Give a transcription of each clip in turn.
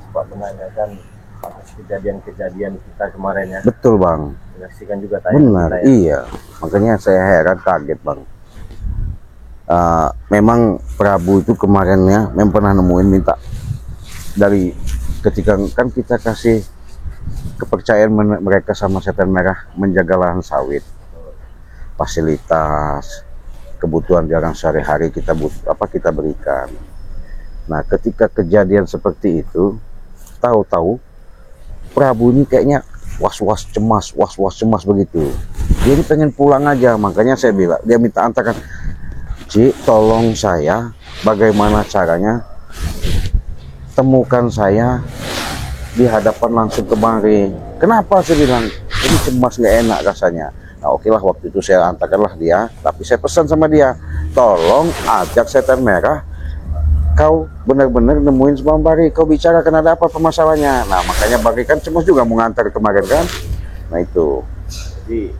Pak menanyakan atas kejadian-kejadian kita kemarin ya. Betul Bang. Menyaksikan juga tayang Benar, kita ya. iya. Makanya saya heran, kaget Bang. Memang Prabu itu kemarinnya memang pernah nemuin minta dari ketika kan kita kasih kepercayaan mereka sama Setan Merah menjaga lahan sawit, fasilitas, kebutuhan orang sehari-hari kita kita berikan. Nah, ketika kejadian seperti itu, tahu-tahu Prabu ini kayaknya was-was cemas begitu. Dia ini pengen pulang aja, makanya saya bilang, dia minta antarkan, Ci, tolong saya, bagaimana caranya temukan saya di hadapan langsung ke Bangri. Kenapa saya bilang, ini cemas nggak enak rasanya. Nah oke lah, waktu itu saya antarkanlah dia, tapi saya pesan sama dia, tolong ajak Setan Merah, kau benar-benar nemuin semua Bangri, kau bicarakan ada apa permasalahannya. Nah makanya Bangri kan cemas juga mau ngantar kemarin kan. Nah itu. Jadi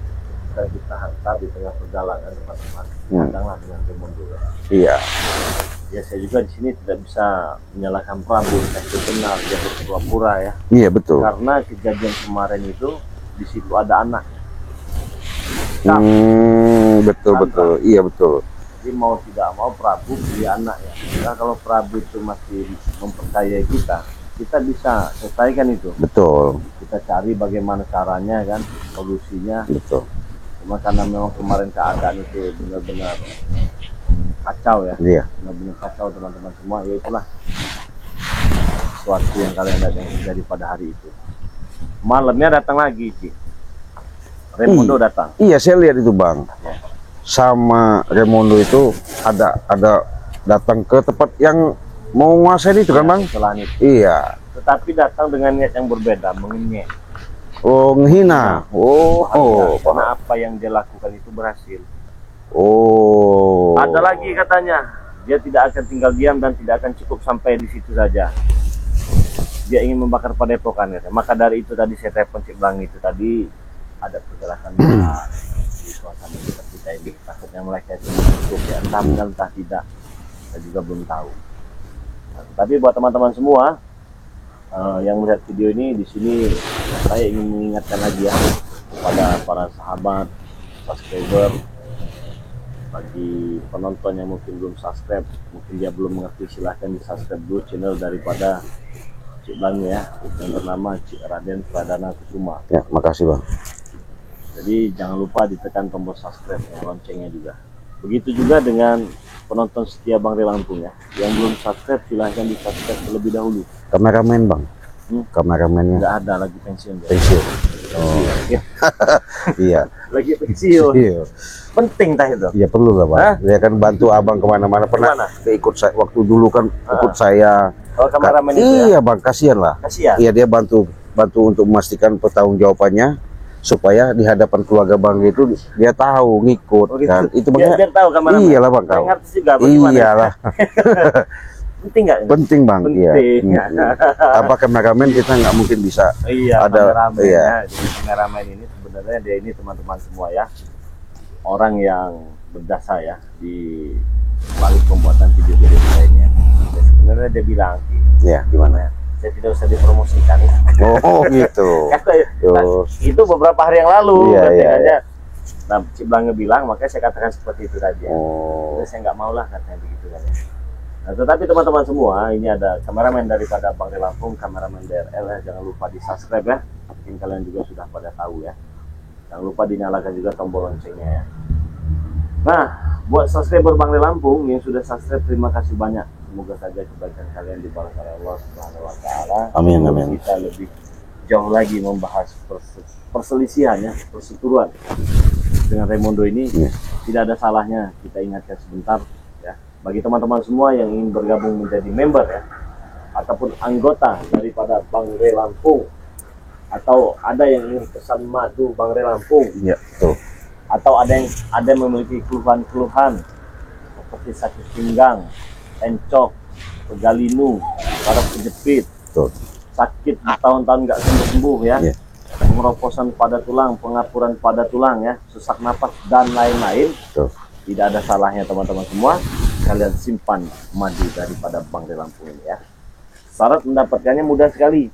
kita hantar di tengah perjalanan teman-teman, datanglah dengan Raimondo. Iya. Ya saya juga di sini tidak bisa menyalahkan Prabu, itu benar dia berpura-pura ya. Iya betul. Karena kejadian kemarin itu di situ ada anak. Betul. Iya betul. Jadi mau tidak mau Prabu punya anak ya. Nah, kalau Prabu itu masih mempercayai kita bisa selesaikan itu. Betul. Kita cari bagaimana caranya kan, solusinya. Betul. Cuma karena memang kemarin keadaan itu benar-benar kacau ya. Iya. Benar-benar kacau teman-teman semua. Ya itulah sesuatu yang kalian lihat yang terjadi pada hari itu. Malamnya datang lagi, Ci. Raimondo datang. Iya, saya lihat itu Bang. Sama Raimondo itu ada datang ke tempat yang mau nguasain itu kan Bang? Kesalahan itu. Iya. Tetapi datang dengan niat yang berbeda, mengenyek. Oh, menghina. Karena apa yang dia lakukan itu berhasil. Oh. Ada lagi katanya, dia tidak akan tinggal diam dan tidak akan cukup sampai di situ saja. Dia ingin membakar padepokan ya. Maka dari itu tadi saya telepon Cik Blang itu tadi ada pergerakan di suasana seperti kita ini. Takutnya mereka itu cukup ya, entah benar entah tidak. Saya juga belum tahu. Nah, tapi buat teman-teman semua yang melihat video ini di sini, saya ingin mengingatkan lagi ya kepada para sahabat, subscriber, bagi penonton yang mungkin belum subscribe, mungkin dia belum mengerti, silahkan di subscribe dulu channel daripada Cik Blang ya, yang bernama Cik Raden Pradana Kusuma. Ya, makasih Bang. Jadi jangan lupa ditekan tombol subscribe dan loncengnya juga. Begitu juga dengan penonton setia Bang Ray Lampung ya, yang belum subscribe silahkan di subscribe terlebih dahulu. Kameramen Bang. Kameramennya Nggak ada lagi pensiun. pensiun. Oh. Iya. Lagi pensiun. Iya. Penting tah itu. Iya perlu lah Bang. Dia kan bantu abang kemana-mana. Pernah ikut saya waktu dulu kan ikut saya. Kalau kameramen itu iya ya? Bang, kasihan lah. Kasihan. Iya dia bantu untuk memastikan pertanggungjawabannya supaya di hadapan keluarga Bang itu dia tahu ngikut kan. Itu biar tahu kameramen. Iyalah Bang tahu. Iyalah. Penting nggak? Penting Bang. Penting. Iya. Apa kameramen kita nggak mungkin bisa. Iya. Ada. Kameramen iya. Ya. Jadi kameramen ini sebenarnya dia ini teman-teman semua ya, orang yang berdasar ya di balik pembuatan video-video lainnya. Sebenarnya dia bilang, ya gimana? Saya tidak usah dipromosikan. Oh gitu. Nah, itu beberapa hari yang lalu iya. Nah, Cik Blang bilang, makanya saya katakan seperti itu tadi. Oh. Saya nggak mau lah katanya begitu kan. Nah, tetapi teman-teman semua, ini ada kameramen daripada Bang Ray Lampung, kameramen DRL ya. Jangan lupa di subscribe ya. Mungkin kalian juga sudah pada tahu ya. Jangan lupa dinyalakan juga tombol loncengnya ya. Nah, buat subscriber Bang Ray Lampung yang sudah subscribe, terima kasih banyak. Semoga saja kebaikan kalian dibalas oleh Allah Subhanahu wa Ta'ala. Amin amin. Kita lebih jauh lagi membahas perselisihan ya, perseteruan dengan Raimondo ini. Tidak ada salahnya kita ingatkan sebentar ya, bagi teman-teman semua yang ingin bergabung menjadi member ya, ataupun anggota daripada Bang Ray Lampung, atau ada yang ingin pesan madu Bang Ray Lampung ya, betul. Atau ada yang memiliki keluhan-keluhan seperti sakit pinggang, encok, pegalinu, saraf kejepit, betul. Sakit bertahun-tahun nggak sembuh-sembuh ya, pengeroposan pada tulang, pengapuran pada tulang ya, sesak napas dan lain-lain. Tidak ada salahnya teman-teman semua kalian simpan madu daripada Bang Ray Lampung ini ya. Syarat mendapatkannya mudah sekali.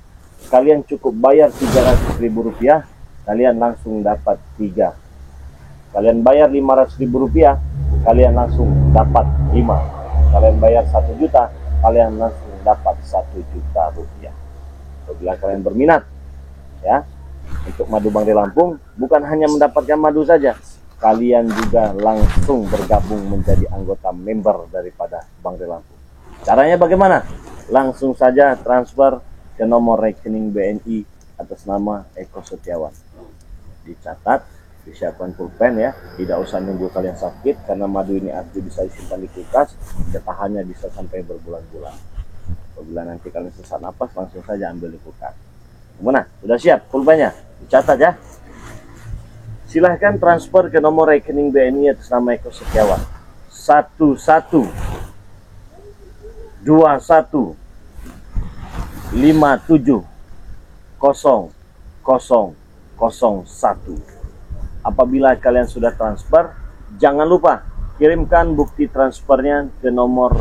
Kalian cukup bayar Rp300.000, kalian langsung dapat 3. Kalian bayar Rp500.000, kalian langsung dapat 5. Kalian bayar 1 juta, kalian langsung dapat 1 juta rupiah. Apabila kalian berminat ya untuk madu Bangde Lampung, bukan hanya mendapatkan madu saja, kalian juga langsung bergabung menjadi anggota member daripada Bangde Lampung. Caranya bagaimana? Langsung saja transfer ke nomor rekening BNI atas nama Eko Setiawan. Dicatat, disiapkan pulpen ya, tidak usah nunggu kalian sakit, karena madu ini asli bisa disimpan di kulkas, ketahannya bisa sampai berbulan-bulan. Apabila nanti kalian sesak napas, langsung saja ambil di kulkas. Gimana? Sudah siap pulpennya? Dicatat ya. Silahkan transfer ke nomor rekening BNI atas nama Eko Setiawan 1121570001. Apabila kalian sudah transfer, jangan lupa kirimkan bukti transfernya ke nomor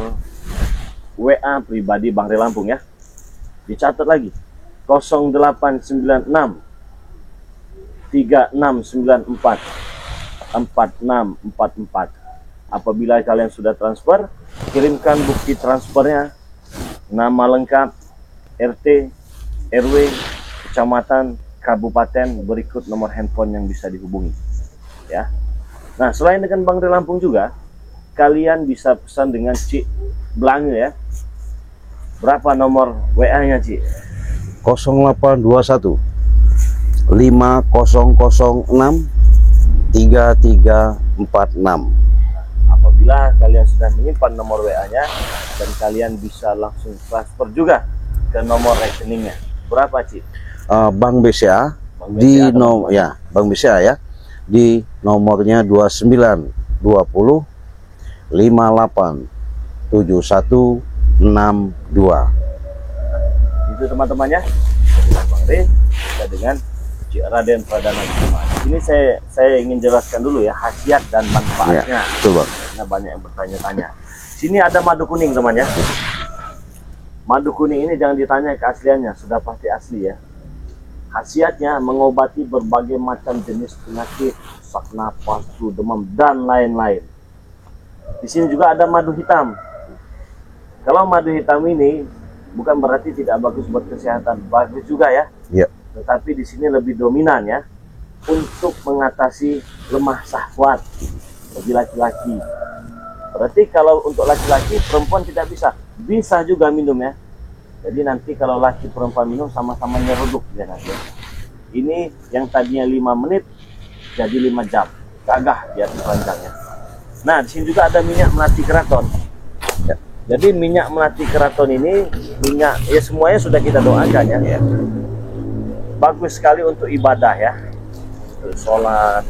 WA pribadi Bangde Lampung ya. Dicatat lagi 0896 3694 4644. Apabila kalian sudah transfer, kirimkan bukti transfernya, nama lengkap, RT, RW, kecamatan, kabupaten, berikut nomor handphone yang bisa dihubungi ya. Nah, selain dengan Bangde Lampung juga, kalian bisa pesan dengan Cik Blange ya. Berapa nomor WA-nya, Cik? 0821 5006 3346. Apabila kalian sudah menyimpan nomor WA-nya, dan kalian bisa langsung transfer juga ke nomor rekeningnya. Berapa, Cik? Bank BCA, Bank di BCA nomor ya, Bank BCA ya, di nomornya 2920 58 7162. Itu teman-temannya. Bangde kita dengan Cik Raden Pradana Kusuma. Ini saya ingin jelaskan dulu ya khasiat dan manfaatnya. Ya, betul, Bang. Karena banyak yang bertanya-tanya. Sini ada madu kuning teman ya. Madu kuning ini jangan ditanya keasliannya, sudah pasti asli ya. Khasiatnya mengobati berbagai macam jenis penyakit, sesak napas, flu, demam, dan lain-lain. Di sini juga ada madu hitam. Kalau madu hitam ini bukan berarti tidak bagus buat kesehatan, bagus juga ya. Ya. Tetapi di sini lebih dominan ya untuk mengatasi lemah syahwat bagi laki-laki. Berarti kalau untuk laki-laki, perempuan tidak bisa juga minum ya. Jadi nanti kalau laki perempuan minum sama-sama nyeruduk ya nanti. Ini yang tadinya 5 menit jadi 5 jam. Gagah biar panjangnya. Nah, di sini juga ada minyak melati keraton. Ya. Jadi minyak melati keraton ini minyak ya semuanya sudah kita doakan ya. Ya. Bagus sekali untuk ibadah ya. Untuk sholat,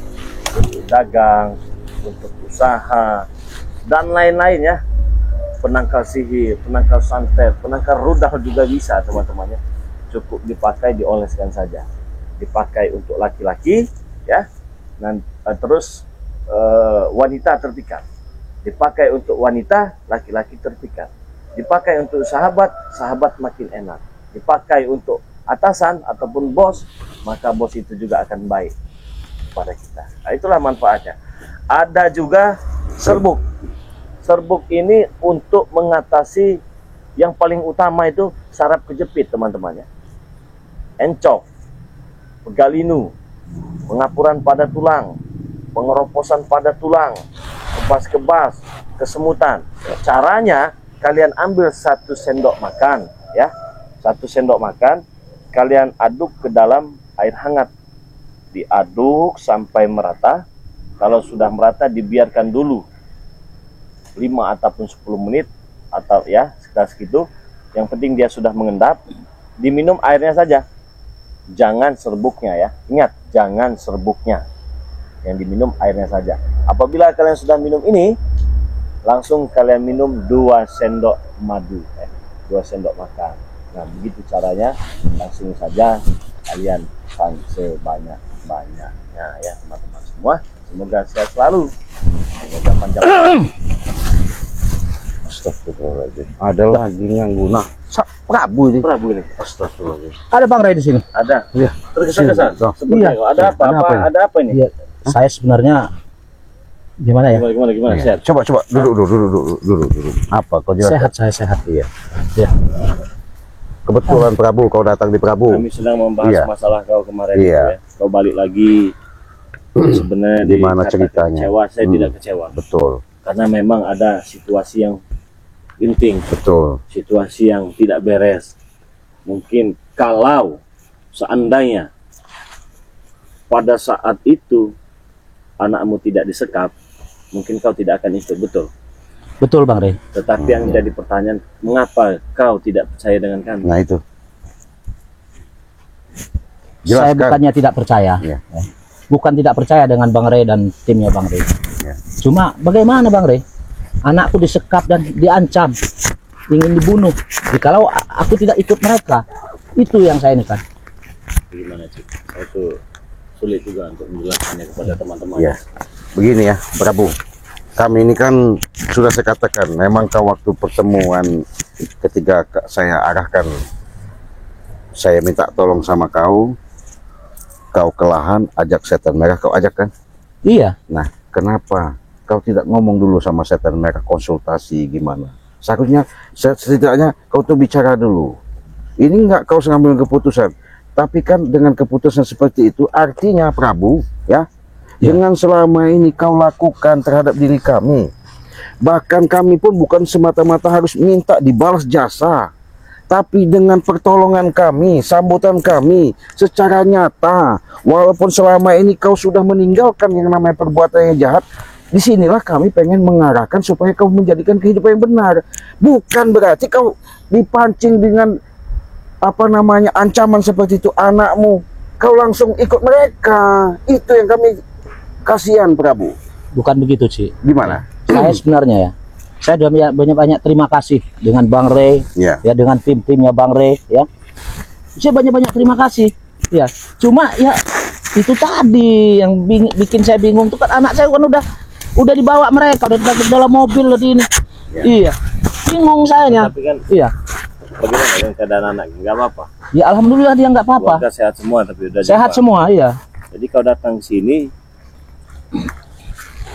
untuk dagang, untuk usaha dan lain-lain ya. Penangkal sihir, penangkal santet, penangkal rudal juga bisa teman-temannya. Cukup dipakai, dioleskan saja. Dipakai untuk laki-laki ya. Dan terus wanita terpikat. Dipakai untuk wanita, laki-laki terpikat. Dipakai untuk sahabat, sahabat makin enak. Dipakai untuk atasan ataupun bos, maka bos itu juga akan baik kepada kita. Nah, itulah manfaatnya. Ada juga serbuk. Serbuk ini untuk mengatasi yang paling utama itu saraf kejepit teman-temannya. Encok, pegalinu, pengapuran pada tulang, pengeroposan pada tulang, kebas-kebas, kesemutan. Caranya kalian ambil 1 sendok makan ya. 1 sendok makan kalian aduk ke dalam air hangat. Diaduk sampai merata. Kalau sudah merata dibiarkan dulu 5 ataupun 10 menit atau ya sekitar segitu. Yang penting dia sudah mengendap. Diminum airnya saja. Jangan serbuknya ya. Ingat, jangan serbuknya. Yang diminum airnya saja. Apabila kalian sudah minum ini, langsung kalian minum 2 sendok madu, 2 sendok makan. Nah, begitu caranya. Langsung saja kalian makan sebanyak-banyaknya ya teman-teman semua. Semoga sehat selalu. Semoga panjang. Astagfirullahaladzim. Ada lagi yang guna. Prabu ini. Prabu ini. Astagfirullah. Ada Bang Ray di sini. Ada. Iya. Tergesa-gesa. Sini. Sepertinya Iya. kok. Ada apa? Ada apa ini? Ada apa ini? Iya. Saya sebenarnya gimana ya? Gimana? Iya. Sehat. Coba duduk. Apa kau jelaskan? Sehat, saya sehat. Iya. Ya. Kebetulan Prabu, kau datang di Prabu. Kami sedang membahas Iya. masalah kau kemarin. Iya. Ya. Kau balik lagi. Sebenarnya Gimana dikatakan ceritanya? Kecewa, saya tidak kecewa. Betul, Karena memang ada situasi yang genting, betul. situasi yang tidak beres. Mungkin kalau seandainya pada saat itu anakmu tidak disekap, mungkin kau tidak akan ikut, betul. Betul Bang Ray. Tetapi yang jadi pertanyaan, mengapa kau tidak percaya dengan kami? Nah itu. Saya Jelaskan. bukannya tidak percaya. Iya. Bukan tidak percaya dengan Bang Ray dan timnya Bang Ray. Iya. Cuma bagaimana Bang Ray? Anakku disekap dan diancam, ingin dibunuh. Jikalau aku tidak ikut mereka, itu yang saya ini kan. Gimana sih? Itu sulit juga untuk menjelaskannya kepada teman-teman. Ya, begini ya, Prabu. Kami ini kan sudah saya katakan, memang kau waktu pertemuan ketika saya arahkan, saya minta tolong sama kau ke lahan, ajak setan merah, kau ajak kan? Iya. Nah, kenapa kau tidak ngomong dulu sama setan merah, konsultasi gimana? Seharusnya setidaknya kau tuh bicara dulu. Ini enggak kau ngambil keputusan. Tapi kan dengan keputusan seperti itu, artinya Prabu, ya, dengan selama ini kau lakukan terhadap diri kami. Bahkan kami pun bukan semata-mata harus minta dibalas jasa. Tapi dengan pertolongan kami, sambutan kami secara nyata, walaupun selama ini kau sudah meninggalkan yang namanya perbuatan yang jahat, disinilah kami pengen mengarahkan supaya kau menjadikan kehidupan yang benar. Bukan berarti kau dipancing dengan apa namanya ancaman seperti itu anakmu, kau langsung ikut mereka. Itu yang kami kasihan, Prabu. Bukan begitu sih. Gimana? Saya sebenarnya ya, saya sudah banyak terima kasih dengan Bang Ray, Ya. ya dengan tim-timnya Bang Ray, ya. Saya banyak terima kasih, ya. Cuma ya itu tadi yang bikin saya bingung tuh kan, anak saya kan udah dibawa mereka, udah di dalam mobil tadi ini. Ya. Iya, bingung sayanya. Tapi kan Iya, bagaimana dengan keadaan anak? Enggak apa-apa. ya alhamdulillah dia nggak apa-apa, Keluarga sehat semua, tapi udah sehat jumpa. semua, iya. Jadi kau datang sini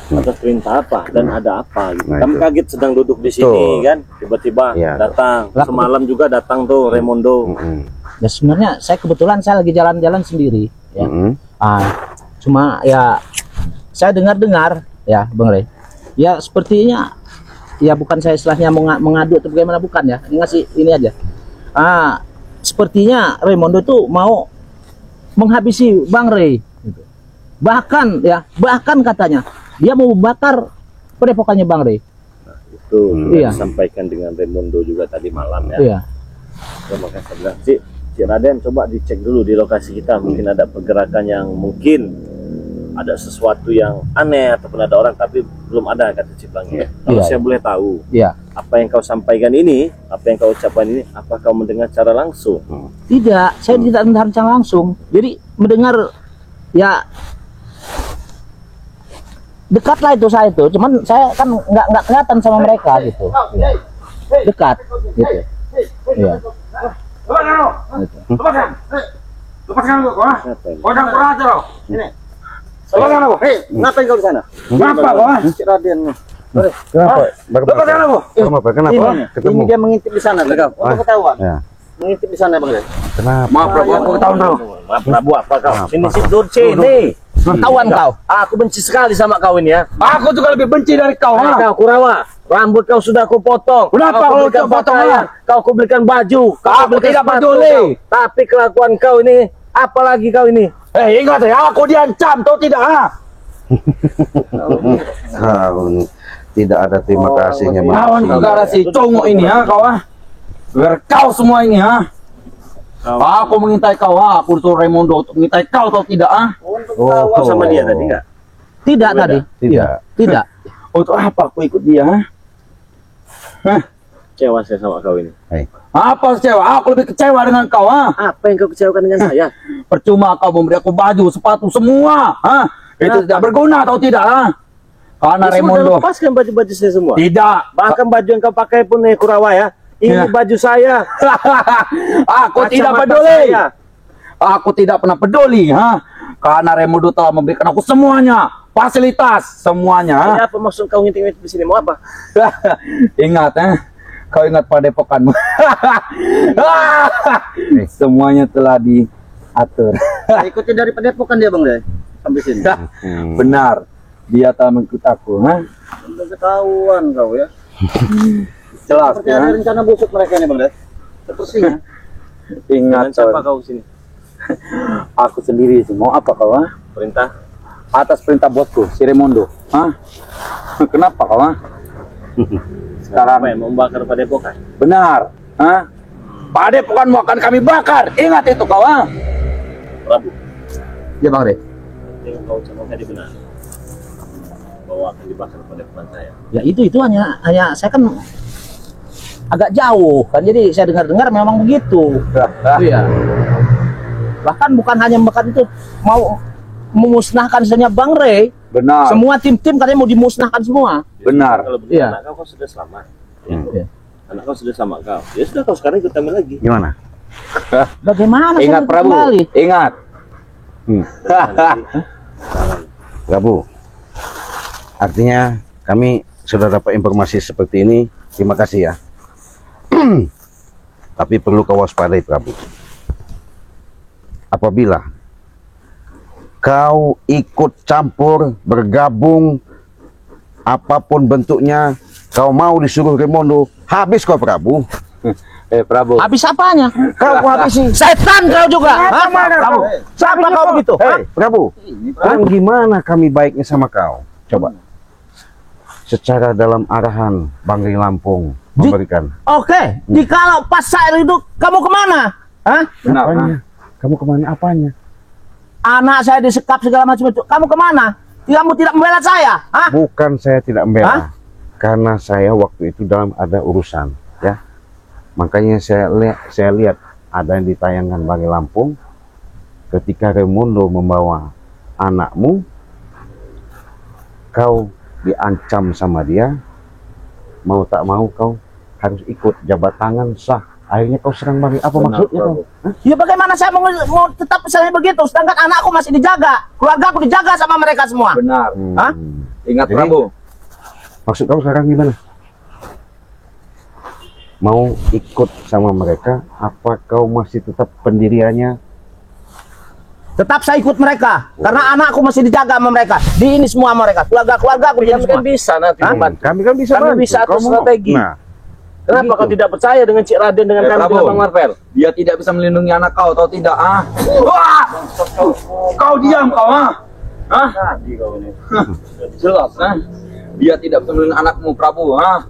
atas perintah apa dan ada apa gitu. Nah, Kami itu. kaget sedang duduk di sini Betul. kan, tiba-tiba Iya. datang. Lah, Semalam juga datang tuh Raimondo. Ya sebenarnya saya kebetulan saya lagi jalan-jalan sendiri, ya. Cuma ya saya dengar ya Bang Ray, ya sepertinya ya bukan saya istilahnya mengadu atau bagaimana, bukan ya, ini ngasih ini aja. Sepertinya Raimondo itu mau menghabisi Bang Ray gitu. Bahkan katanya dia mau membakar padepokannya Bang Ray. Itu sudah Iya. disampaikan dengan Raimondo juga tadi malam ya. Iya. Terima kasih bilang, Cik Raden, coba dicek dulu di lokasi kita, mungkin ada pergerakan yang mungkin ada sesuatu yang aneh ataupun ada orang, tapi belum ada, kata Cik Bang ya. Kalau Iya. saya boleh tahu, Iya. apa yang kau sampaikan ini, apa yang kau ucapkan ini, apa kau mendengar secara langsung? Tidak, saya tidak mendengar secara langsung. Jadi mendengar ya dekat lah itu saya itu, cuman saya kan nggak kelihatan sama mereka gitu. Iya. Dekat gitu. Iya. Lepaskan lu, kau. Siapa ini? Kau jangan kurang ajar lo. Ini. Lepaskan aku. Hei, ngapain kau di sana? Kenapa kau? Cik Raden nih. Kenapa? Lepaskan aku. Kenapa? Ini dia mengintip di sana, Bang. Untuk ketahuan. Ya. Mengintip di sana, Bang. Kenapa? Maaf Prabu, aku ketahuan bro. Maaf, Prabu, apa kau? Sini, Apa? sini. Ketahuan kau. Aku benci sekali sama kau ini ya. Aku juga lebih benci dari kau. Kau Kurawa, rambut kau sudah aku potong. Kenapa Kau kau belikan potong, pakaian, kau aku belikan baju, kau Aku belikan tidak sepatu peduli. kau. Tapi kelakuan kau ini, apalagi kau ini? Ingat ya, aku diancam, tahu tidak? Kau ini tidak ada terima kasihnya. Mas. Kawan negara si congok ini ya kau Biar kau semua ini Aku mengintai kau Aku tuh Raimondo untuk mengintai kau tahu tidak Kau sama dia tadi enggak? Tidak Beda. tadi. Tidak. Iya, tidak. Untuk apa aku ikut dia? Kecewa saya sama kau ini. Apa kecewa? Aku lebih kecewa dengan kau Apa yang kau kecewakan dengan saya? Percuma kau memberi aku baju, sepatu semua Itu tidak berguna atau tidak Karena Kau sudah Raimondo lepaskan baju-baju saya semua. tidak Bahkan baju yang kau pakai pun Kurawa ya, Ini baju saya. Aku tidak Kacamata peduli. saya. Aku tidak pernah peduli, ha? Karena Raimundo telah memberikan aku semuanya, fasilitas semuanya. Ini apa maksud kau ngintip-ngintip di sini? Mau apa? Ingat, kau ingat padepokanmu. Semuanya telah diatur. Ikuti dari padepokan dia Bang deh sampai sini. Benar, dia telah mengikut aku, ha? Udah ketahuan kau ya. Jelas, Seperti ada ya? rencana busuk mereka nih Bang deh. Sepertinya. Ingat, Dan siapa kau sini? aku sendiri sih. Mau apa kau, ha? Perintah. Atas perintah bosku, si Raimundo. Hah? Kenapa kau, ha? Sekarang Apa yang membakar padepokan? benar, ha? Padepokanmu akan kami bakar. Ingat itu kau, ha? Prabu, Ya Bang deh. yang kau ucapkan tadi benar. Bahwa akan dibakar padepokan saya. Ya itu hanya saya kan agak jauh kan, jadi saya dengar memang begitu. Iya. Bahkan bukan hanya membakar itu, mau memusnahkan misalnya Bang Rey, Benar, semua tim-tim katanya mau dimusnahkan semua. benar. Kalau begitu Iya. anak kau sudah selamat. Iya. Anak kau sudah sama kau. Ya sudah, kau sekarang ikut kami lagi. Gimana? Bagaimana Ingat saya Prabu, kembali? ingat. Prabu, artinya kami sudah dapat informasi seperti ini. Terima kasih ya. Tapi perlu kau waspadai Prabu. Apabila kau ikut campur, bergabung, apapun bentuknya, kau mau disuruh Raimundo, habis kau Prabu. Prabu. Habis apanya? Kau habisi. Setan kau juga. Hah? Prabu. Siapa kau begitu? Hah? Prabu, dan gimana kami baiknya sama kau? Coba. Secara dalam arahan Bang Rey Lampung memberikan. Oke, jikalau pas saya itu kamu kemana? Hah? Benar, ha? Apanya? Kamu kemana apanya? Anak saya disekap segala macam itu. Kamu kemana? Kamu tidak membela saya? Hah? Bukan saya tidak membela. Hah? Karena saya waktu itu dalam ada urusan, ya. Makanya saya lihat ada yang ditayangkan Bang Rey Lampung ketika Raimundo membawa anakmu, kau diancam sama dia, mau tak mau kau harus ikut, jabat tangan sah. Akhirnya kau serang Bang Rey. Apa Benar, maksudnya Prabu. kau? Ya bagaimana saya mau tetap misalnya begitu, sedangkan anakku masih dijaga, keluarga aku dijaga sama mereka semua. Benar. Hah? Ingat Jadi- Prabu. Maksud kau sekarang gimana? Mau ikut sama mereka, apa kau masih tetap pendiriannya? Tetap saya ikut mereka, karena anakku masih dijaga sama mereka. Di ini semua mereka, keluarga aku dijaga Kami kan semua. bisa nanti Hah? membantu. Kami kan bisa Kami bantu. bisa atur Kau mau- strategi. Nah, Kenapa begitu. kau tidak percaya dengan Cik Raden, dengan kami, Prabu. dengan Bang Marvel? Dia tidak bisa melindungi anak kau, atau tidak, ah? Wah! Kau diam kau, ah? Hah? Tadi kau ini. Jelas, ah? Dia tidak bisa melindungi anakmu, Prabu, ah?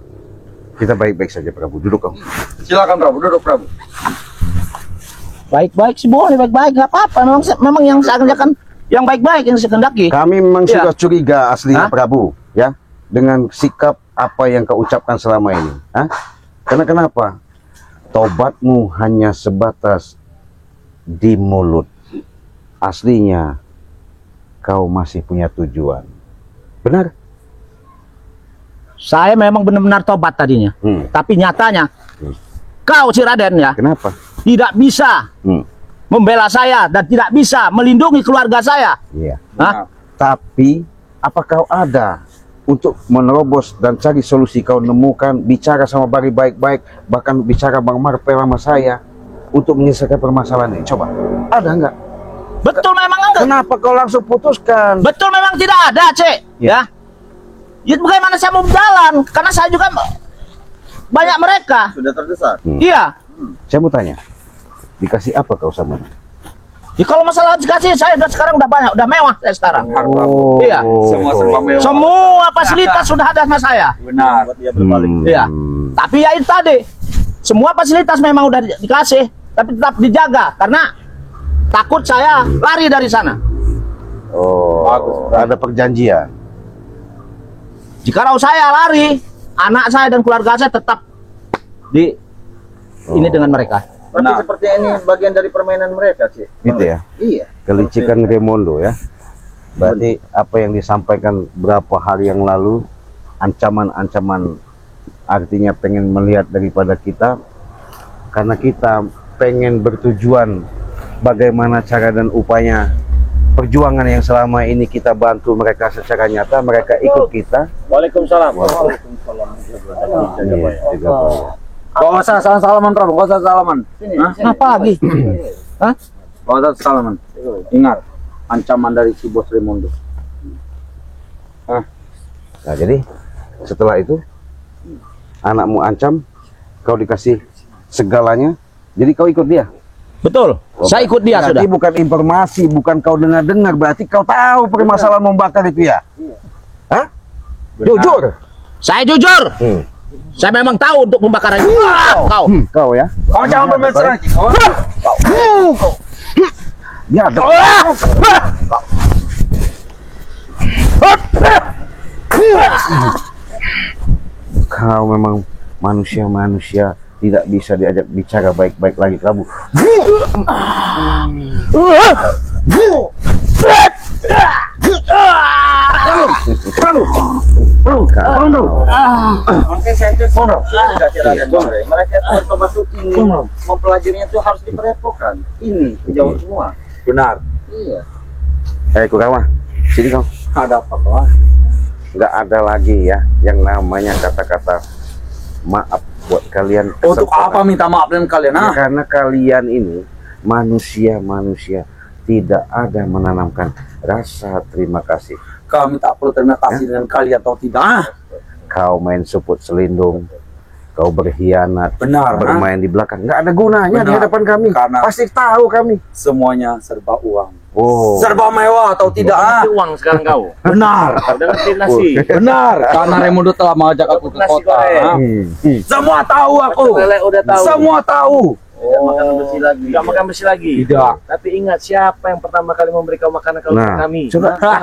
Kita baik-baik saja Prabu. Duduk kau. Silakan Prabu, duduk Prabu. Baik-baik sih boleh, baik-baik, nggak apa-apa. Memang yang saya kerjakan yang baik-baik yang saya kehendaki. Kami memang Ya. sudah curiga aslinya Hah? Prabu, ya, dengan sikap apa yang kau ucapkan selama ini. Hah? Karena kenapa? Tobatmu hanya sebatas di mulut. Aslinya kau masih punya tujuan. Benar? Saya memang benar-benar tobat tadinya. Tapi nyatanya kau si Raden ya Kenapa? tidak bisa membela saya dan tidak bisa melindungi keluarga saya. Iya. Hah? Tapi apa kau ada untuk menerobos dan cari solusi? Kau nemukan, bicara sama Bang Rey baik-baik, bahkan bicara Bang Marvel sama saya untuk menyelesaikan permasalahan ini. Coba, ada nggak? Betul memang enggak. Kenapa kau langsung putuskan? Betul memang tidak ada, Cek. Ya. Ya bagaimana saya mau berjalan? Karena saya juga banyak mereka. Sudah terdesak. Iya. Saya mau tanya, dikasih apa kau sama dia? Ya kalau masalah dikasih saya sekarang udah banyak, udah mewah saya sekarang. Oh, Iya. Semua serba mewah. Semua fasilitas sudah ada sama saya. Benar. Buat dia berbalik. Iya. Tapi ya itu tadi, semua fasilitas memang udah dikasih, tapi tetap dijaga karena takut saya lari dari sana. Oh, Bagus. ada perjanjian. Jikalau saya lari, anak saya dan keluarga saya tetap di ini dengan mereka. Benar. Seperti ini bagian dari permainan mereka, Cik. Gitu ya. Iya. Kelicikan Raimundo ya. Berarti apa yang disampaikan berapa hari yang lalu, ancaman-ancaman artinya pengen melihat daripada kita, karena kita pengen bertujuan bagaimana cara dan upaya perjuangan yang selama ini kita bantu mereka secara nyata, mereka ikut kita. Waalaikumsalam. Gak usah salaman, Rob. Gak usah salaman. Apa lagi? Hah? Gak usah salaman. Ingat, ancaman dari si bos Raimundo. Nah, jadi setelah itu anakmu ancam, kau dikasih segalanya, jadi kau ikut dia. Betul. Saya ikut dia Berarti sudah. bukan informasi, bukan kau dengar-dengar, berarti kau tahu permasalahan membakar itu ya? Hah? Jujur. Saya jujur. Saya memang tahu untuk pembakaran itu. Kau. Kau ya? Kau jangan bermesra lagi. Ya, ada. Kau memang manusia-manusia tidak bisa diajak bicara baik-baik lagi kamu. Mereka itu masuk ini mempelajarinya itu harus diperhatikan. Ini jauh semua. Benar. Iya. Kurawa, sini kau. Ada apa kau? Nggak ada lagi ya yang namanya kata-kata maaf buat kalian. Untuk apa minta maaf dengan kalian? Ya, karena kalian ini manusia-manusia tidak ada menanamkan rasa terima kasih. Kami tak perlu terima kasih dengan kalian atau tidak. Kau main suput selindung, kau berkhianat, Benar. bermain di belakang, nggak ada gunanya di Benar. hadapan kami. Karena- Pasti tahu kami. Semuanya serba uang. Oh, Serba mewah atau tidak? Ngerti uang sekarang kau. Benar. Udah ngerti nasi. Benar. Karena Raimundo telah mengajak aku ke Nasi kota. goreng. Semua tahu aku. Lele udah tahu. Semua tahu. Tidak makan besi lagi. Tidak makan besi lagi. Tidak. Tapi ingat siapa yang pertama kali memberi kau makanan kau Nah, kami. coba. Hah.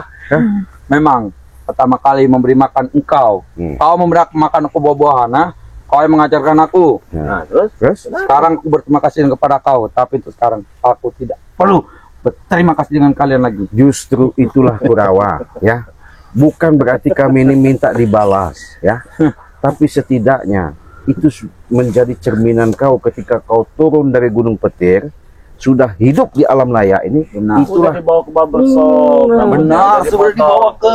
Memang pertama kali memberi makan engkau. Kau memberi makan aku buah-buahan, nah? Kau yang mengajarkan aku. Nah, terus Terus? Sekarang aku berterima kasih kepada kau, tapi untuk sekarang aku tidak perlu berterima kasih dengan kalian lagi. Justru itulah Kurawa, ya. Bukan berarti kami ini minta dibalas, ya. Tapi setidaknya itu menjadi cerminan kau ketika kau turun dari Gunung Petir, sudah hidup di alam raya ini. Benar. sudah Itulah dibawa ke barbershop. Benar, sudah dibawa ke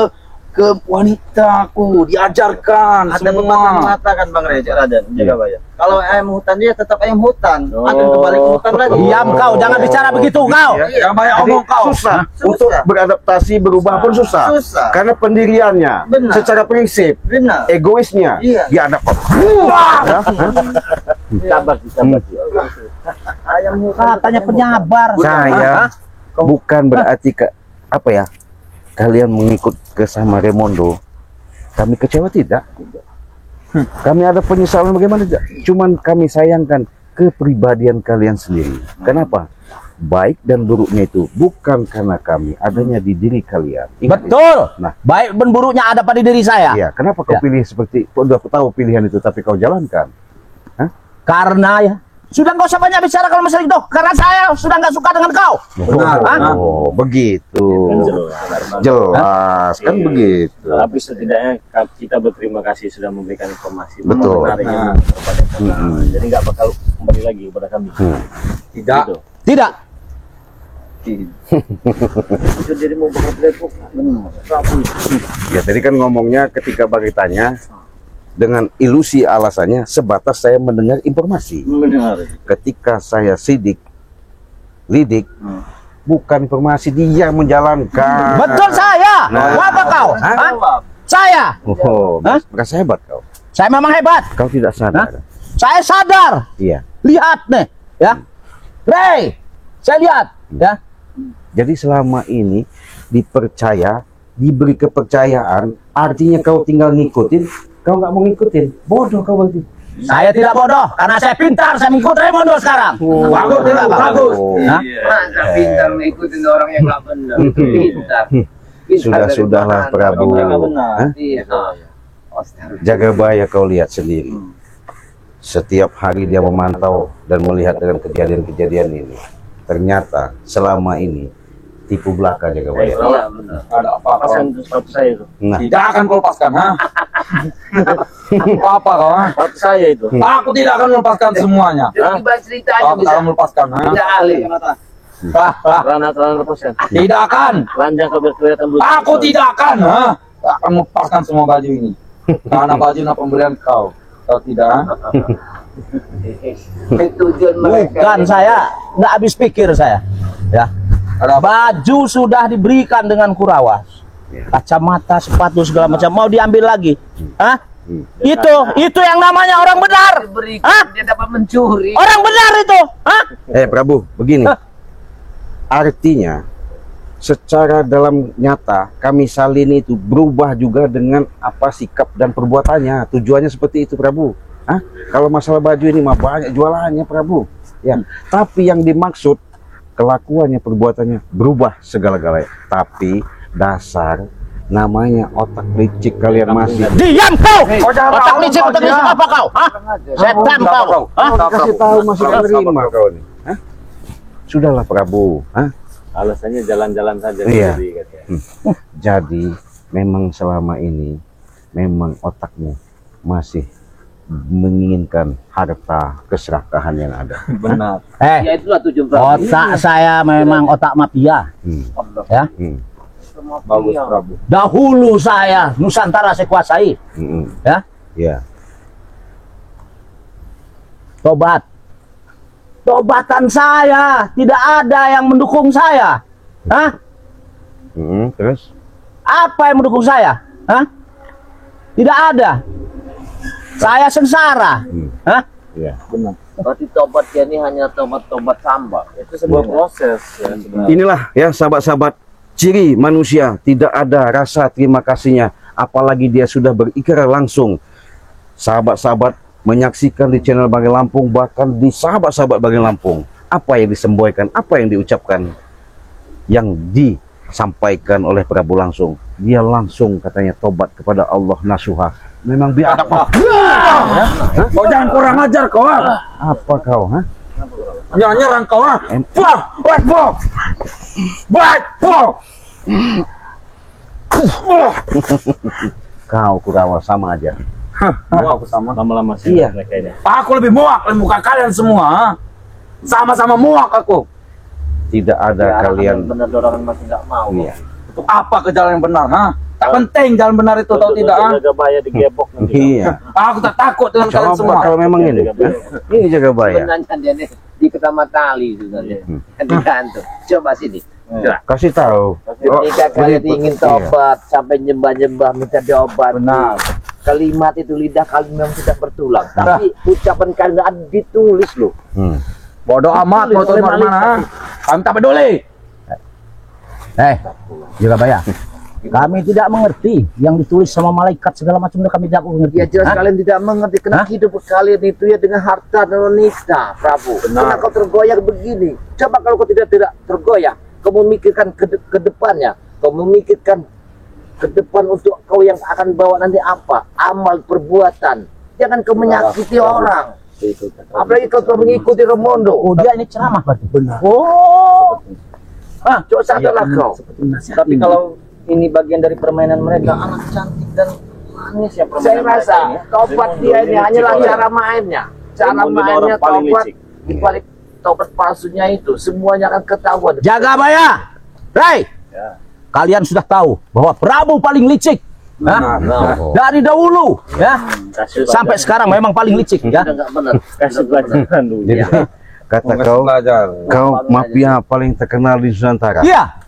wanitaku, diajarkan Ada semua. pepatah mengatakan Bang Reza Raden, jaga bayar. Kalau ayam hutan dia tetap ayam hutan, akan kembali ke hutan lagi. Diam kau, jangan bicara begitu kau. Jangan banyak Jadi omong kau. susah. Susah. Untuk beradaptasi berubah pun susah. Susah. Karena pendiriannya, Benar. secara prinsip, Benar. egoisnya, Iya. dia anak Sabar, sabar. Ayam hutan Katanya penyabar. saya bukan berarti apa ya, kalian mengikut ke sama Raimundo, kami kecewa tidak. Kami ada penyesalan bagaimana tidak. Cuman kami sayangkan kepribadian kalian sendiri. Kenapa? Baik dan buruknya itu bukan karena kami, adanya di diri kalian. Ingat Betul. itu. Nah, Baik dan buruknya ada pada diri saya. iya, kenapa kau Ya. pilih seperti, kau udah tahu pilihan itu tapi kau jalankan? Karena ya sudah nggak usah banyak bicara kalau masalah itu. Karena saya sudah nggak suka dengan kau. Benar. Hah? Oh, begitu. Jelas kan begitu. Tapi setidaknya kita berterima kasih sudah memberikan informasi. Betul. Menariknya kepada kita. Jadi nggak bakal kembali lagi kepada kami. Tidak. Gitu. Tidak. Itu jadi mau bakar Depok. Ya tadi kan ngomongnya ketika beritanya dengan ilusi alasannya sebatas saya mendengar informasi. Mendengar. Ketika saya lidik, bukan informasi, dia menjalankan. Betul saya. Nah. Mau apa kau? Hah? Hah? Saya. Oh, Hah? merasa hebat kau. Saya memang hebat. Kau tidak sadar. Saya sadar. Iya. Lihat nih, ya. Ray, saya lihat, ya. Jadi selama ini dipercaya, diberi kepercayaan, artinya kau tinggal ngikutin, kau nggak mau ngikutin, bodoh kau berarti. Saya tidak bodoh karena saya pintar, saya mengikut Raimundo sekarang. Bagus tidak bagus. Hah? Masa pintar mengikutin orang yang nggak benar. Pintar. Sudah-sudahlah Prabu. Hah? Iya. Jagabaya kau lihat sendiri. Setiap hari dia memantau dan melihat dengan kejadian-kejadian ini. Ternyata selama ini tipu belaka Jagabaya. Iya, Ada apa kawan? Pasan itu sepatu saya itu. Nah, Tidak akan kau lepaskan, ha? Apa kau, ha? Sepatu saya itu. Aku tidak akan melepaskan semuanya. Tiba cerita aja Aku tidak akan melepaskan, ha? Tidak ahli. Celana lepasan. Tidak akan. Ranjang kau biar kelihatan dulu. Aku tidak akan, ha? Tak akan melepaskan semua baju ini. Karena baju ini pemberian kau. Kau tidak, ha? Tujuan mereka. Bukan saya, nggak habis pikir saya. Ya, Ada apa? baju sudah diberikan dengan Kurawas, kacamata, sepatu segala macam, mau diambil lagi. Hah? Itu yang namanya orang benar. Hah? Dia dapat mencuri. Orang benar itu. Hah? Prabu, begini. Artinya, secara dalam nyata, kami salin itu berubah juga dengan apa sikap dan perbuatannya. Tujuannya seperti itu, Prabu. Hah? Kalau masalah baju ini mah banyak jualannya, Prabu. Ya, tapi yang dimaksud kelakuannya, perbuatannya berubah segala-galanya. Tapi dasar namanya otak licik kalian masih. Diam kau. Otak licik apa kau? Hah? Setan kau. Hah? Kasih tahu masih menerima kau nih. Hah? Sudahlah Prabu. Hah? Alasannya jalan-jalan saja. Iya. Jadi, katanya. Jadi memang selama ini memang otakmu masih menginginkan harta keserakahan yang ada. Benar. Ya itulah tujuan Prabu. Otak saya memang otak mafia. Hmm. Ya. Hmm. Bagus, Prabu. Dahulu saya Nusantara saya kuasai. Hmm. Ya. Ya. Tobat. Tobatan saya, tidak ada yang mendukung saya. Hah? Terus? Apa yang mendukung saya? Hah? Tidak ada. Saya sengsara. Hah? Ya. Benar. Berarti tobatnya ini hanya tobat-tobat samba. Itu sebuah proses ya sebenarnya. Inilah ya sahabat-sahabat, ciri manusia tidak ada rasa terima kasihnya, apalagi dia sudah berikrar langsung. Sahabat-sahabat menyaksikan di channel Banggai Lampung, bahkan di sahabat-sahabat Banggai Lampung, apa yang disemboykan, apa yang diucapkan, yang disampaikan oleh Prabu langsung. Dia langsung katanya tobat kepada Allah nasuha. Memang dia ada apa? Kau jangan kurang ajar kau, ha? Apa kau, ha? Jangan nyerang kau, ha? Kau Kurawas sama aja. Aku sama. Lama-lama sih Iya. mereka ini. Aku lebih muak dari muka kalian semua, ha? Sama-sama muak aku. Tidak ada kalian. Benar orang masih nggak mau. Iya. Untuk apa ke jalan yang benar, ha? Tak penting jalan benar itu atau tidak, ha? Jagabaya digebok nanti. Iya. Aku tak takut dengan kalian semua. Coba kalau memang ini, ini Jagabaya. Sebenarnya dia nih di Kecamatan Ali sebenarnya. Di kantor. Coba sini. Kasih tahu. Ketika kalian ingin Iya. tobat sampai nyembah-nyembah minta diobat. Benar. Kalimat itu lidah kalian memang tidak bertulang, tapi ucapan kalian nggak ada ditulis loh. Bodoh amat mau tulis mana? Kami tak peduli. Jagabaya. Kami tidak mengerti yang ditulis sama malaikat segala macam, kami tidak mengerti. Ya jelas Hah? kalian tidak mengerti karena Hah? hidup kalian itu ya dengan harta dan wanita, Prabu. Karena kau tergoyah begini. Coba kalau kau tidak tergoyah, kau memikirkan ke depannya, kau memikirkan ke depan untuk kau yang akan bawa nanti apa? Amal perbuatan. Jangan kau menyakiti orang. Apalagi kau telah mengikuti Remondo. Oh, dia ini ceramah berarti. Benar. Oh. Ah, Coba sadarlah kau. Tapi kalau ini bagian dari permainan mereka, anak cantik dan manis ya permainan Saya rasa mereka ini ya. tobat dia ini hanyalah cara mainnya. Cara Raymond ini mainnya orang paling tobat licik. di balik tobat palsunya itu semuanya akan ketahuan. Jagabaya. Rai. Ya. Kalian sudah tahu bahwa Prabu paling licik. Hah? Dari dahulu ya Kasih sampai sekarang memang paling licik ya. Sudah nggak benar. kasih pelajaran dulu. Jadi kata kau mafia paling terkenal di Nusantara. Iya,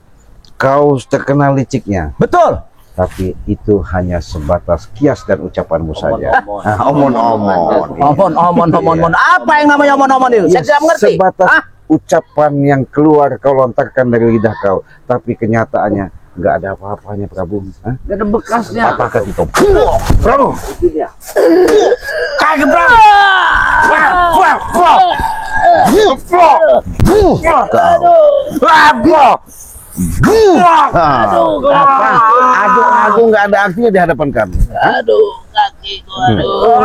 Kau terkenal liciknya, betul. tapi itu hanya sebatas kias dan ucapanmu saja. Omon-omon. Omon. Apa yang namanya omon-omon itu? Saya tidak mengerti. Sebatas Hah? ucapan yang keluar kau lontarkan dari lidah kau, tapi kenyataannya nggak ada apa-apanya, Prabu. Hah? Gak ada bekasnya. Patahkan itu. Prabu. Itu dia. Kaget, Prabu. Aduh, nggak ada artinya di hadapan kami. Aduh, kakiku, aduh.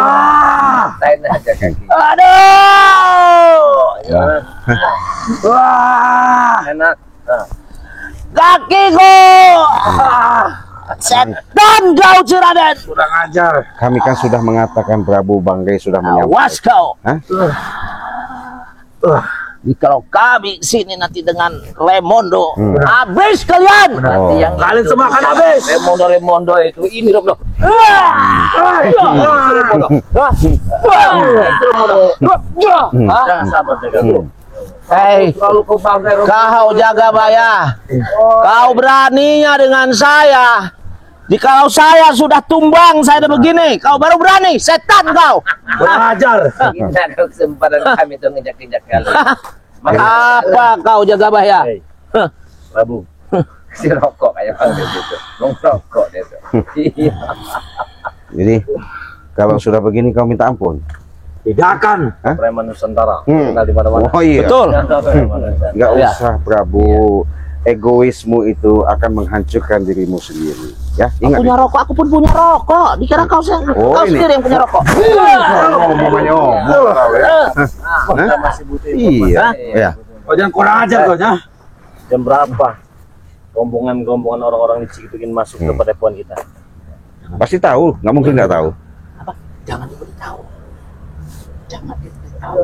Lain aja kaki. Aduh. Ya. Enak. kakiku. Setan kau Ciraden. Kurang ajar. Kami kan sudah mengatakan Prabu Banggai sudah Awas menyampaikan. kau. Hah? Kalau kami sini nanti dengan Remondo, habis kalian. Oh. Kalian semua akan habis. Remondo itu ini Remondo. Hei, kau jaga Baya. Kau beraninya dengan saya. Jikalau saya sudah tumbang, saya udah begini, kau baru berani, setan kau. Kurang ajar. Ini ada kesempatan kami untuk ngejak-ngejak kalian. Apa kau jaga Baya? Hei, Prabu, Si rokok kayak panggil gitu. Long rokok dia tuh. Iya. Jadi kalau sudah begini kau minta ampun. Tidak akan. preman Nusantara. Hmm. Kenal di mana-mana. Oh iya. Betul. Nggak Ya. usah Prabu. Egoismu itu akan menghancurkan dirimu sendiri. Ya, ingat. Punya rokok, aku pun punya rokok. Dikira kau Oh, kau ini. sendiri yang punya rokok. Omongannya omong kau ya. Hah? Masih butuh Iya. Ya. Kau jangan kurang ajar kau ya. Jam berapa? Rombongan-rombongan orang-orang di Cik ingin masuk ke padepokan kita. Pasti tahu, nggak mungkin nggak tahu. Jangan diberitahu. Jangan diberitahu.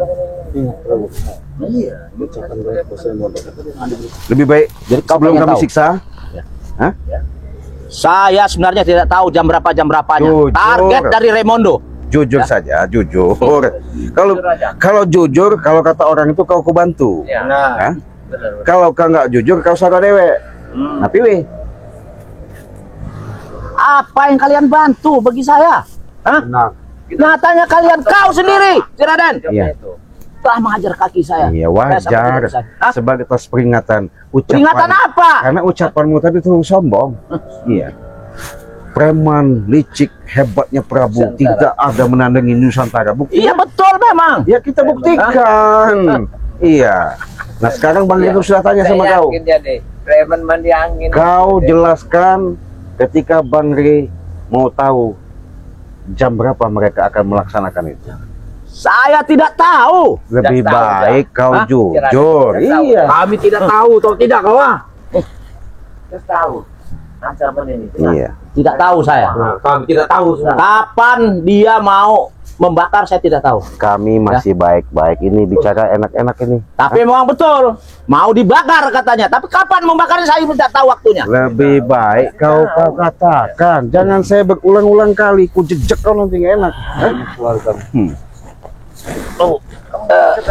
Lebih baik Jadi kau sebelum pengen kami tahu? siksa. Saya sebenarnya tidak tahu jam berapanya. Jujur. Target dari Remondo. Jujur saja, jujur. Kalau jujur, kalau kata orang itu kau bantu. Ya. Hah? Kalau kau nggak jujur, kau sadar dewe. Nah, pilih. Apa yang kalian bantu bagi saya? Hah? Benar. Nyatanya kalian kau sendiri, Ciraden, Iya. telah mengajar kaki saya. Iya Saya sampai wajar. tidak bisa. Hah? Sebagai atas peringatan. Peringatan apa? Karena ucapanmu tadi terlalu sombong. Iya. Preman licik hebatnya Prabu tidak ada menandingi Nusantara. Bukti. Iya betul memang. Ya kita buktikan. Iya. Nah sekarang Bang Rindu sudah tanya sama Saya kau. yakin dia deh. Preman mandi angin. Kau jelaskan ketika Bang Ri mau tahu jam berapa mereka akan melaksanakan itu. Saya tidak tahu. Lebih Sudah tahu, baik kau Hah? jujur. Sudah tahu. Iya. Kami tidak tahu atau tidak kau Kita tahu. Ancaman ini. Iya. Tidak tahu saya. Nah, kami tidak tahu semua. Kapan dia mau membakar saya tidak tahu. Kami masih baik-baik ini bicara enak-enak ini. Tapi memang betul mau dibakar katanya. Tapi kapan membakarnya saya tidak tahu waktunya. Lebih baik kau katakan. Jangan saya berulang-ulang kali. Ku jejak kau nanti nggak enak.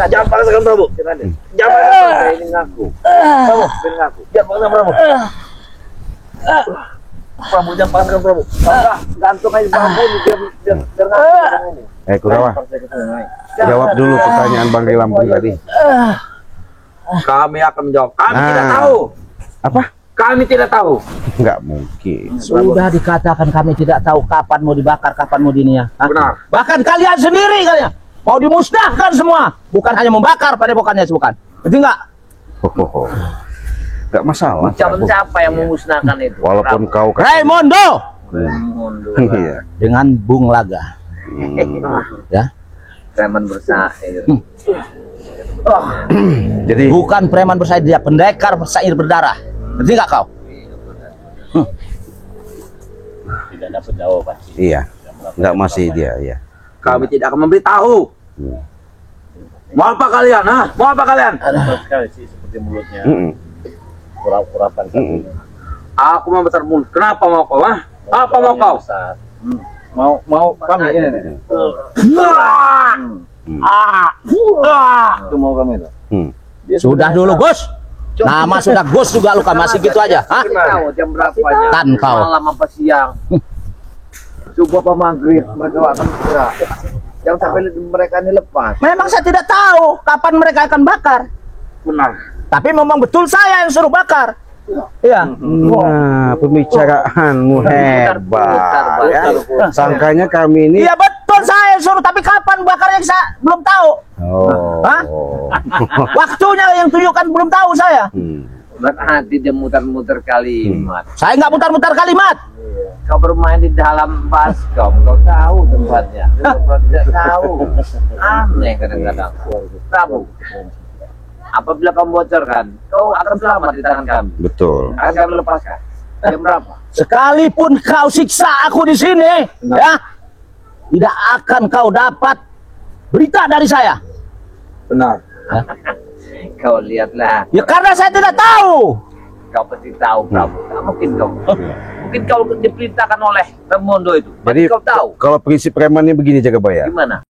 Jangan paksakan Prabu. Jangan paksakan ini ngaku. Prabu, ini ngaku. Jangan paksakan Prabu. Prabu jangan paksakan Prabu. Gantung aja Prabu biar ngaku. Kurawa, jawab dulu pertanyaan Bang Ri Lampung tadi. Kami akan menjawab. Kami Nah. tidak tahu. Apa? Kami tidak tahu. Nggak mungkin. Sudah dikatakan kami tidak tahu kapan mau dibakar, kapan mau dinia. Hah? Benar. Bahkan kalian sendiri kalian mau dimusnahkan semua. Bukan hanya membakar padepokannya bukan. Ngerti nggak? Hohoho. Nggak masalah. Ucapan Prabu. siapa yang memusnahkan itu? Walaupun kau Raimondo Iya. dengan Bung Laga. Ya. Preman bersair. Jadi Bukan preman bersair, dia pendekar bersair berdarah. Ngerti nggak kau? Tidak dapat jawaban. iya. Nggak masih dia, ya. Kami tidak akan memberitahu. Mau apa kalian? Ha? Mau apa kalian? Ada sekali sih seperti mulutnya. Kurap-kurapan. Aku mau besar mulut. Kenapa mau kau? Ha? Apa mau kau? Mau kami ini nih. Itu mau kami itu. Sudah dulu Gus. Nama sudah Gus juga lu kan masih gitu aja. Hah? Tahu jam berapanya? Tan kau. Malam apa siang? Coba apa maghrib mereka akan segera. Jangan sampai mereka ini lepas. Memang saya tidak tahu kapan mereka akan bakar. Benar. Tapi memang betul saya yang suruh bakar. Iya. Nah, pembicaraanmu hebat. Ya. Sangkanya kami ini. Iya betul saya yang suruh, tapi kapan bakarnya saya belum tahu. Oh. Hah? Waktunya yang tunjukkan belum tahu saya. Berarti dia muter-muter kalimat. Saya nggak mutar-mutar kalimat. Kau bermain di dalam baskom, kau tahu tempatnya. Kau tidak tahu. Aneh kadang-kadang. Prabu, apabila kamu bocorkan, kau akan selamat di tangan kami. Betul. Akan kami lepaskan. Jam berapa? Sekalipun kau siksa aku di sini, ya, tidak akan kau dapat berita dari saya. Benar. Kau lihatlah. Ya karena saya tidak tahu. Kau pasti tahu, Prabu. Tak mungkin kau. Mungkin kau diperintahkan oleh Raimondo itu. Jadi Pasti kau tahu. kalau prinsip preman ini begini Jagabaya. Gimana?